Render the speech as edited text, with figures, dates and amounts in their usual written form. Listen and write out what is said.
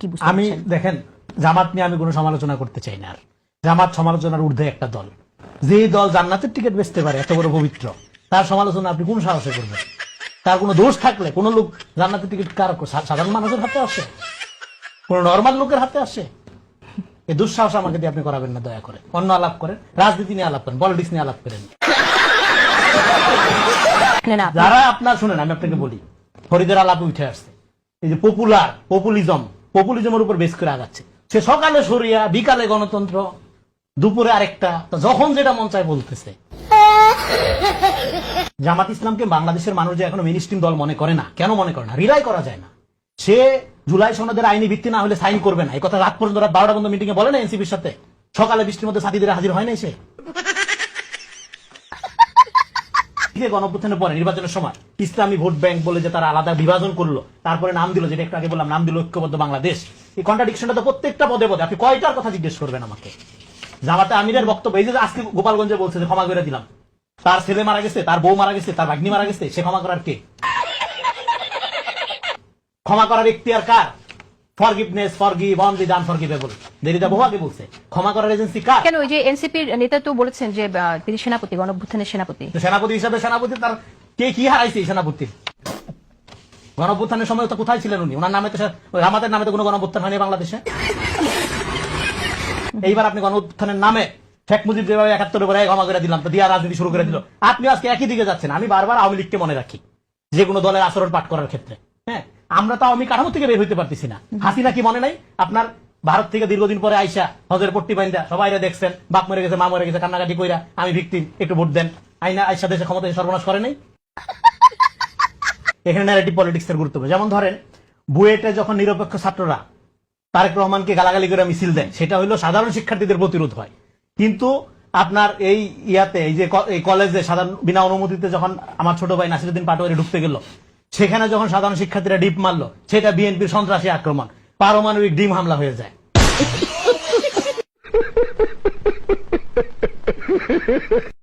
কি বুঝতে আমি পারছেন? দেখেন, জামাত নিয়ে আমি কোনো সমালোচনা করতে চাই না। আর জামাত সমালোচনার ঊর্ধ্বে একটা দল। যে দল জান্নাতের টিকিট বেচতে পারে, এত বড় পবিত্র, তার সমালোচনা আপনি কোন সাহসে করবেন? তার কোনো দোষ থাকলে কোন লোক জান্নাতের টিকিট কার সাধারণ মানুষের হাতে আসে? কোন নর্মাল লোকের হাতে আসে? এই দুঃসাহস আমাকে দিয়ে আপনি করাবেন না, দয়া করে। অন্য আলাপ করেন, রাজনীতি নিয়ে আলাপ করেন, পলিটিক্স নিয়ে আলাপ করেন। না, যারা আপনার শুনেন, আমি আপনাকে বলি, ফরিদের আলাপে উঠে আসছে এই যে পপুলিজমের উপর বেশ করে আগাচ্ছে। সে সকালে সরিয়া, বিকালে গণতন্ত্র, দুপুরে আরেকটা, তো যখন যেটা মন চায় বলতেছে। জামাত ইসলামকে বাংলাদেশের মানুষ যে এখনো মেইনস্ট্রিম দল মনে করে না। কেন মনে করে না? রিলাই করা যায় না। সে জুলাই সনদের আইনি ভিত্তি না হলে সাইন করবে না, এই কথা রাত পর্যন্ত, রাত 12টা পর্যন্ত মিটিং এ বলে না এনসিপির সাথে। সকালে বৃষ্টির মধ্যে সাথীদের হাজির হয় না সে। গণঅভ্যুত্থানের পরে নির্বাচনের সময় ইসলামী ভোট ব্যাংক বলে যে তারা আলাদা বিভাজন করলো, তারপরে নাম দিল, যেটা একটু আগে বললাম, নাম দিল ঐক্যবদ্ধ বাংলাদেশ। এই কন্ট্রাডিকশনটা তো প্রত্যেকটা পদে পদে। আপনি কয়টার কথা জিজ্ঞেস করবেন আমাকে? জামাতে আমিরের বক্তব্য, এই যে আজকে গোপালগঞ্জে বলছে যে ক্ষমা করে দিলাম, তার ছেলে মারা গেছে, তার বউ মারা গেছে, তার ভাগ্নি মারা গেছে, সে ক্ষমা করার কে? ক্ষমা করার এখতিয়ার কার? Forgiveness, forgive, only the unforgivable. Derrida বহু আগে বলছে, ক্ষমা করার এজেন্সি কার? কেন ওই যে এনসিপির নেতা তো বলেছেন যে তিনি সেনাপতি, গণঅভ্যুত্থানের সেনাপতি। সেনাপতি হিসাবে সেনাপতি তার কে কি হারাইছে? সেনাপতি গণঅভ্যুত্থানের সময় তো কোথায় ছিলেন উনি? ওনার নামে তো, জামাতের নামে তো কোনো গণঅভ্যুত্থান হয়নি বাংলাদেশে। এইবার আপনি গণঅভ্যুত্থানের নামে শেখ মুজিব যেভাবে 71 পরে ক্ষমা করে দিলাম, তো দিয়া রাজনীতি শুরু করে দিল। আপনি আজকে একই দিকে যাচ্ছেন। আমি বারবার আওয়ামী লীগকে মনে রাখি যে কোনো দলের আচরণ পাঠ করার ক্ষেত্রে। হ্যাঁ, আমরা তো আওয়ামী কাঠামো থেকে বের হইতে পারতেছি না। হাসিনা কি মনে নাই আপনার? ভারত থেকে দীর্ঘদিন পরে আইসা হজের পট্টি বাইন্দা সবাই দেখছেন, বাপ মরে গেছে, মা মরে গেছে, কান্নাকাটি কইরা আমি ভিকটিম, একটু ভোট দেন, আইনা আইসা দেশে ক্ষমতা সর্বনাশ করে নাই। এখানে ন্যারেটিভ পলিটিক্স এর গুরুত্ব। যেমন ধরেন, বুয়েটে যখন নিরপেক্ষ ছাত্ররা তারেক রহমানকে গালাগালি করে মিছিল দেয়, সেটা হলো সাধারণ শিক্ষার্থীদের প্রতিরোধ হয়। কিন্তু আপনার এই ইয়াতে, এই যে এই কলেজে সাধারণ বিনা অনুমতিতে যখন আমার ছোট ভাই নাসিরুদ্দিন পাটোয়ারি ঢুকতে গেল, সেখানে যখন সাধারণ শিক্ষার্থীরা ডিপ মারলো, সেটা বিএনপির সন্ত্রাসী আক্রমণ, পারমাণবিক ডিম হামলা হয়ে যায়।